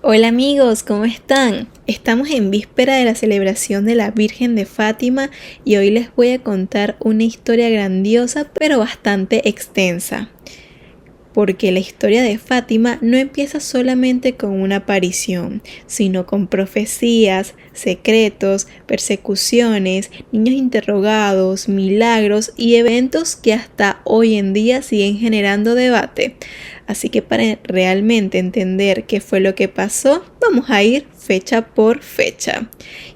Hola amigos, ¿cómo están? Estamos en víspera de la celebración de la Virgen de Fátima y hoy les voy a contar una historia grandiosa pero bastante extensa. Porque la historia de Fátima no empieza solamente con una aparición, sino con profecías, secretos, persecuciones, niños interrogados, milagros y eventos que hasta hoy en día siguen generando debate. Así que para realmente entender qué fue lo que pasó, vamos a ir fecha por fecha.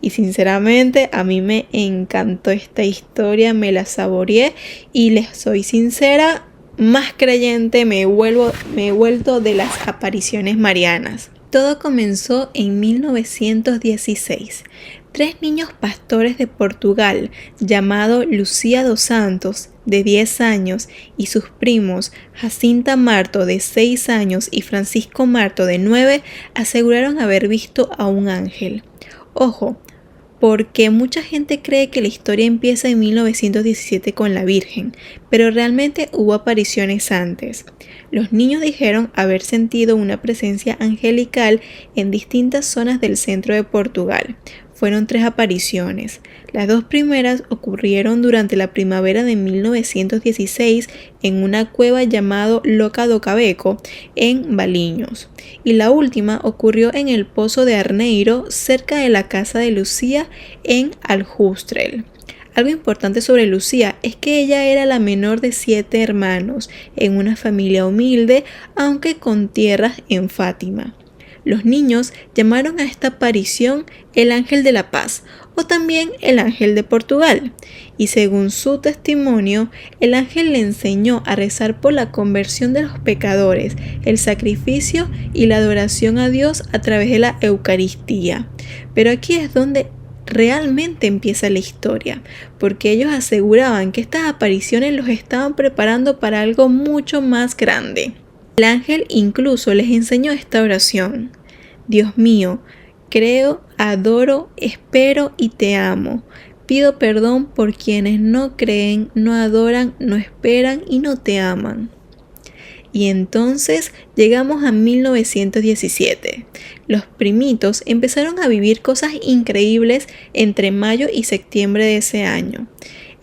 Y sinceramente a mí me encantó esta historia, me la saboreé y les soy sincera, más creyente me he vuelto de las apariciones marianas. Todo comenzó en 1916. Tres niños pastores de Portugal, llamados Lucía dos Santos, de 10 años, y sus primos Jacinta Marto, de 6 años, y Francisco Marto, de 9, aseguraron haber visto a un ángel. Ojo, porque mucha gente cree que la historia empieza en 1917 con la Virgen, pero realmente hubo apariciones antes. Los niños dijeron haber sentido una presencia angelical en distintas zonas del centro de Portugal. Fueron 3 apariciones. Las 2 primeras ocurrieron durante la primavera de 1916 en una cueva llamada Loca do Cabeco, en Baliños. Y la última ocurrió en el Pozo de Arneiro, cerca de la casa de Lucía, en Aljustrel. Algo importante sobre Lucía es que ella era la menor de 7 hermanos, en una familia humilde, aunque con tierras en Fátima. Los niños llamaron a esta aparición el Ángel de la Paz o también el Ángel de Portugal, y según su testimonio, el ángel le enseñó a rezar por la conversión de los pecadores, el sacrificio y la adoración a Dios a través de la Eucaristía. Pero aquí es donde realmente empieza la historia, porque ellos aseguraban que estas apariciones los estaban preparando para algo mucho más grande. El ángel incluso les enseñó esta oración: Dios mío, creo, adoro, espero y te amo. Pido perdón por quienes no creen, no adoran, no esperan y no te aman. Y entonces llegamos a 1917. Los primitos empezaron a vivir cosas increíbles entre mayo y septiembre de ese año.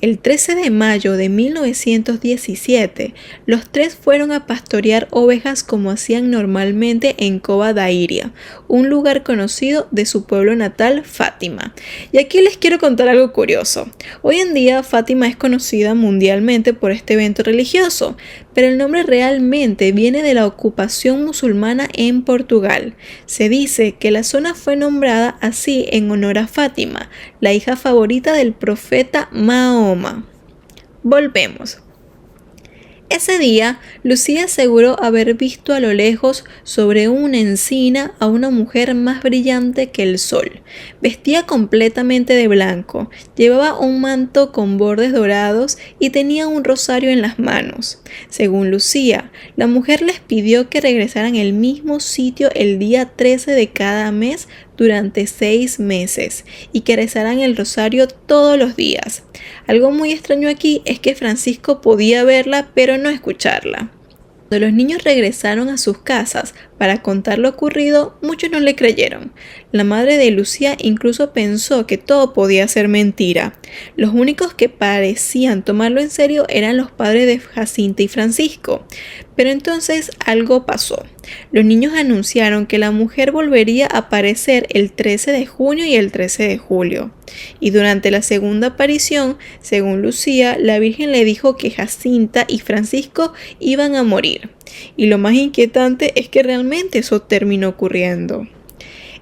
El 13 de mayo de 1917, los 3 fueron a pastorear ovejas como hacían normalmente en Cova da Iria, un lugar conocido de su pueblo natal, Fátima. Y aquí les quiero contar algo curioso. Hoy en día Fátima es conocida mundialmente por este evento religioso, pero el nombre realmente viene de la ocupación musulmana en Portugal. Se dice que la zona fue nombrada así en honor a Fátima, la hija favorita del profeta Mahoma. Volvemos. Ese día, Lucía aseguró haber visto a lo lejos sobre una encina a una mujer más brillante que el sol. Vestía completamente de blanco, llevaba un manto con bordes dorados y tenía un rosario en las manos. Según Lucía, la mujer les pidió que regresaran al mismo sitio el día 13 de cada mes durante 6 meses y que rezaran el rosario todos los días. Algo muy extraño aquí es que Francisco podía verla pero no escucharla. Cuando los niños regresaron a sus casas para contar lo ocurrido, muchos no le creyeron. La madre de Lucía incluso pensó que todo podía ser mentira. Los únicos que parecían tomarlo en serio eran los padres de Jacinta y Francisco. Pero entonces algo pasó. Los niños anunciaron que la mujer volvería a aparecer el 13 de junio y el 13 de julio. Y durante la segunda aparición, según Lucía, la Virgen le dijo que Jacinta y Francisco iban a morir. Y lo más inquietante es que realmente eso terminó ocurriendo.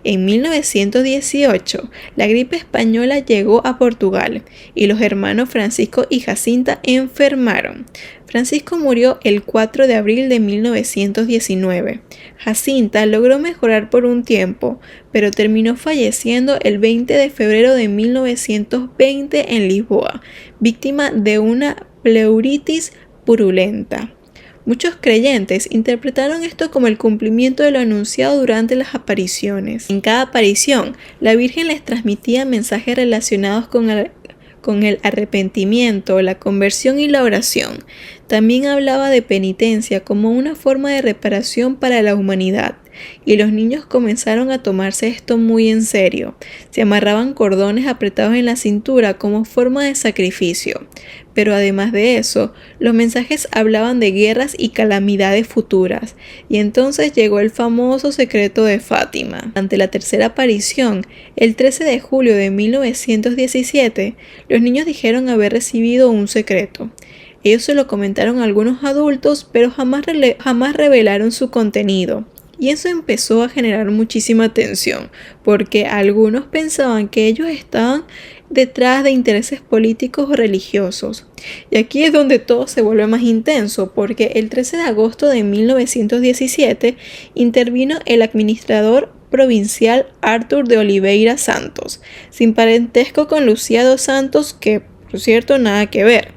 En 1918, la gripe española llegó a Portugal y los hermanos Francisco y Jacinta enfermaron. Francisco murió el 4 de abril de 1919. Jacinta logró mejorar por un tiempo, pero terminó falleciendo el 20 de febrero de 1920 en Lisboa, víctima de una pleuritis purulenta. Muchos creyentes interpretaron esto como el cumplimiento de lo anunciado durante las apariciones. En cada aparición, la Virgen les transmitía mensajes relacionados con el arrepentimiento, la conversión y la oración. También hablaba de penitencia como una forma de reparación para la humanidad. y los niños comenzaron a tomarse esto muy en serio. Se amarraban cordones apretados en la cintura como forma de sacrificio. Pero además de eso, los mensajes hablaban de guerras y calamidades futuras, y entonces llegó el famoso secreto de Fátima. Ante la tercera aparición, el 13 de julio de 1917, los niños dijeron haber recibido un secreto. Ellos se lo comentaron a algunos adultos, pero jamás revelaron su contenido. Y eso empezó a generar muchísima tensión, porque algunos pensaban que ellos estaban detrás de intereses políticos o religiosos. Y aquí es donde todo se vuelve más intenso, porque el 13 de agosto de 1917 intervino el administrador provincial Arthur de Oliveira Santos, sin parentesco con Lucía dos Santos, que por cierto nada que ver.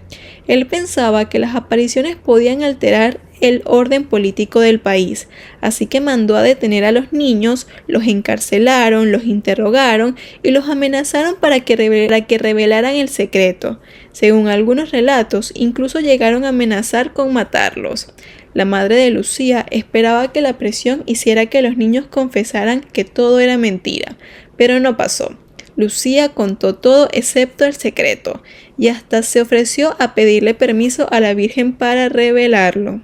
Él pensaba que las apariciones podían alterar el orden político del país, así que mandó a detener a los niños, los encarcelaron, los interrogaron y los amenazaron para que revelaran el secreto. Según algunos relatos, incluso llegaron a amenazar con matarlos. La madre de Lucía esperaba que la presión hiciera que los niños confesaran que todo era mentira, pero no pasó. Lucía contó todo excepto el secreto, y hasta se ofreció a pedirle permiso a la Virgen para revelarlo.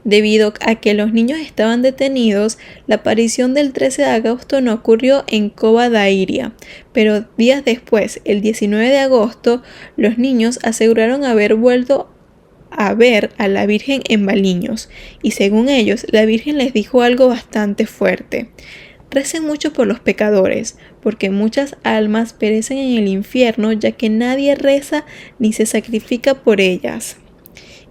Debido a que los niños estaban detenidos, la aparición del 13 de agosto no ocurrió en Cova da Iria, pero días después, el 19 de agosto, los niños aseguraron haber vuelto a ver a la Virgen en Baliños, y según ellos, la Virgen les dijo algo bastante fuerte. Recen mucho por los pecadores, porque muchas almas perecen en el infierno, ya que nadie reza ni se sacrifica por ellas.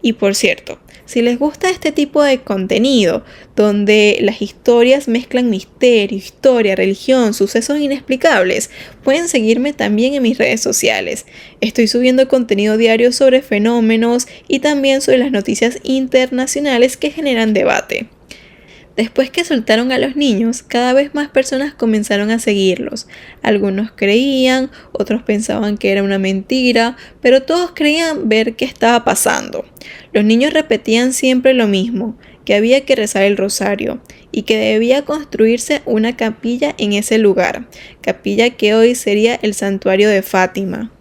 Y por cierto, si les gusta este tipo de contenido, donde las historias mezclan misterio, historia, religión, sucesos inexplicables, pueden seguirme también en mis redes sociales. Estoy subiendo contenido diario sobre fenómenos y también sobre las noticias internacionales que generan debate. Después que soltaron a los niños, cada vez más personas comenzaron a seguirlos. Algunos creían, otros pensaban que era una mentira, pero todos creían ver qué estaba pasando. Los niños repetían siempre lo mismo, que había que rezar el rosario y que debía construirse una capilla en ese lugar, capilla que hoy sería el santuario de Fátima.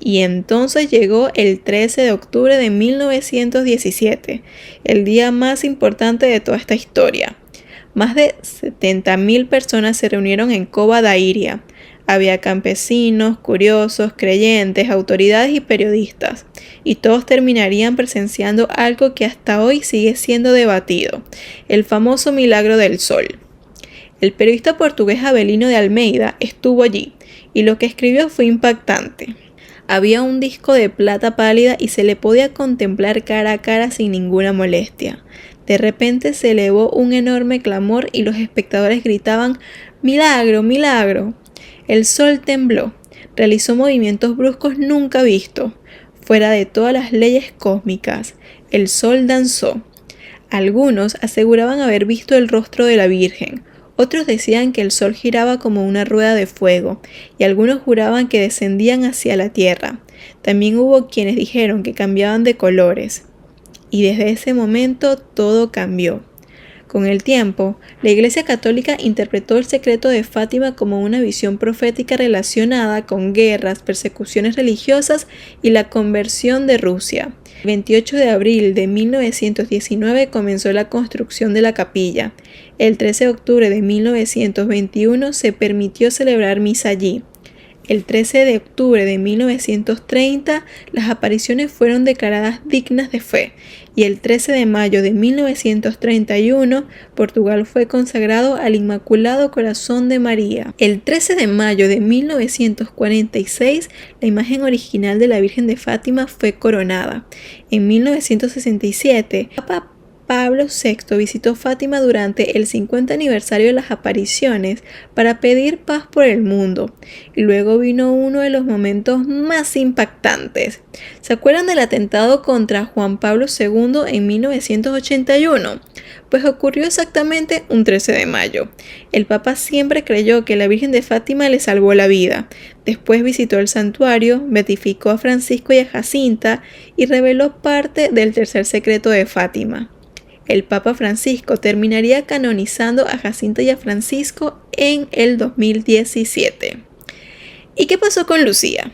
Y entonces llegó el 13 de octubre de 1917, el día más importante de toda esta historia. Más de 70.000 personas se reunieron en Cova da Iria. Había campesinos, curiosos, creyentes, autoridades y periodistas. Y todos terminarían presenciando algo que hasta hoy sigue siendo debatido: el famoso milagro del sol. El periodista portugués Avelino de Almeida estuvo allí, y lo que escribió fue impactante. Había un disco de plata pálida y se le podía contemplar cara a cara sin ninguna molestia. De repente se elevó un enorme clamor y los espectadores gritaban «¡Milagro, milagro!». El sol tembló, realizó movimientos bruscos nunca vistos, fuera de todas las leyes cósmicas. El sol danzó. Algunos aseguraban haber visto el rostro de la Virgen. Otros decían que el sol giraba como una rueda de fuego, y algunos juraban que descendían hacia la tierra. También hubo quienes dijeron que cambiaban de colores. Y desde ese momento todo cambió. Con el tiempo, la Iglesia Católica interpretó el secreto de Fátima como una visión profética relacionada con guerras, persecuciones religiosas y la conversión de Rusia. El 28 de abril de 1919 comenzó la construcción de la capilla. El 13 de octubre de 1921 se permitió celebrar misa allí. El 13 de octubre de 1930 las apariciones fueron declaradas dignas de fe, y el 13 de mayo de 1931 Portugal fue consagrado al Inmaculado Corazón de María. El 13 de mayo de 1946 la imagen original de la Virgen de Fátima fue coronada. En 1967 Papa Pablo VI visitó Fátima durante el 50 aniversario de las apariciones para pedir paz por el mundo. Y luego vino uno de los momentos más impactantes. ¿Se acuerdan del atentado contra Juan Pablo II en 1981? Pues ocurrió exactamente un 13 de mayo. El Papa siempre creyó que la Virgen de Fátima le salvó la vida. Después visitó el santuario, beatificó a Francisco y a Jacinta y reveló parte del tercer secreto de Fátima. el Papa Francisco terminaría canonizando a Jacinta y a Francisco en el 2017. ¿Y qué pasó con Lucía?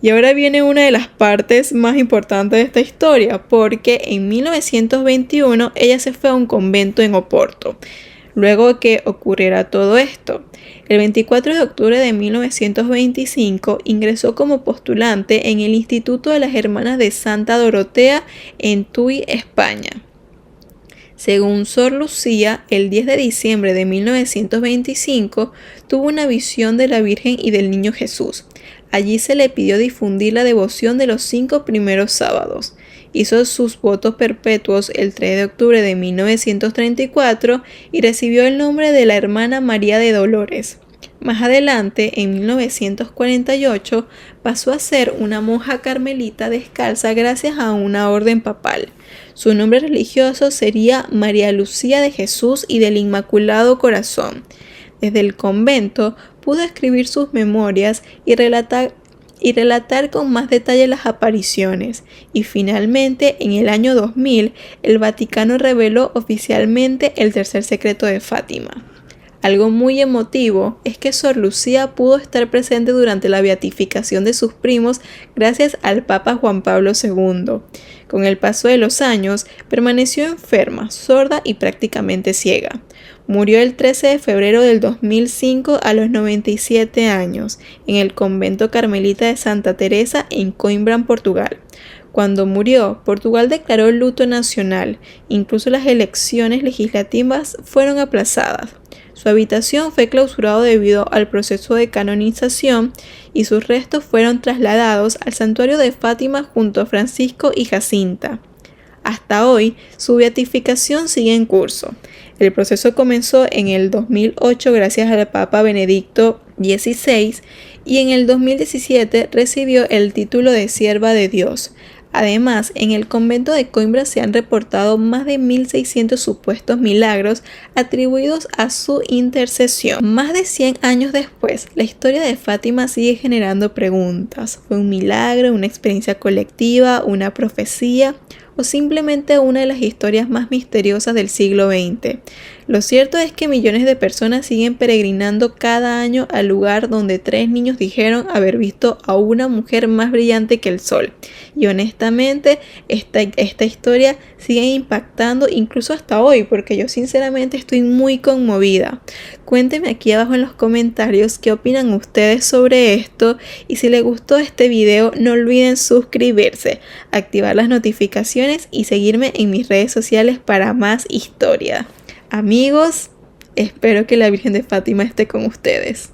Y ahora viene una de las partes más importantes de esta historia, porque en 1921 ella se fue a un convento en Oporto. Luego de que ocurriera todo esto, el 24 de octubre de 1925 ingresó como postulante en el Instituto de las Hermanas de Santa Dorotea en Tui, España. Según Sor Lucía, el 10 de diciembre de 1925 tuvo una visión de la Virgen y del Niño Jesús. Allí se le pidió difundir la devoción de los 5 primeros sábados. Hizo sus votos perpetuos el 3 de octubre de 1934 y recibió el nombre de la hermana María de Dolores. Más adelante, en 1948, pasó a ser una monja carmelita descalza gracias a una orden papal. Su nombre religioso sería María Lucía de Jesús y del Inmaculado Corazón. Desde el convento pudo escribir sus memorias y relatar con más detalle las apariciones, y finalmente en el año 2000 el Vaticano reveló oficialmente el tercer secreto de Fátima. Algo muy emotivo es que Sor Lucía pudo estar presente durante la beatificación de sus primos gracias al Papa Juan Pablo II. Con el paso de los años, permaneció enferma, sorda y prácticamente ciega. Murió el 13 de febrero del 2005 a los 97 años en el convento carmelita de Santa Teresa en Coimbra, Portugal. Cuando murió, Portugal declaró luto nacional. Incluso las elecciones legislativas fueron aplazadas. Su habitación fue clausurado debido al proceso de canonización y sus restos fueron trasladados al santuario de Fátima junto a Francisco y Jacinta. Hasta hoy, su beatificación sigue en curso. El proceso comenzó en el 2008 gracias al Papa Benedicto XVI y en el 2017 recibió el título de Sierva de Dios. Además, en el convento de Coimbra se han reportado más de 1.600 supuestos milagros atribuidos a su intercesión. Más de 100 años después, la historia de Fátima sigue generando preguntas. ¿Fue un milagro, una experiencia colectiva, una profecía o simplemente una de las historias más misteriosas del siglo XX? Lo cierto es que millones de personas siguen peregrinando cada año al lugar donde 3 niños dijeron haber visto a una mujer más brillante que el sol. Y honestamente, esta historia sigue impactando incluso hasta hoy, porque yo sinceramente estoy muy conmovida. Cuéntenme aquí abajo en los comentarios qué opinan ustedes sobre esto, y si les gustó este video no olviden suscribirse, activar las notificaciones y seguirme en mis redes sociales para más historia. Amigos, espero que la Virgen de Fátima esté con ustedes.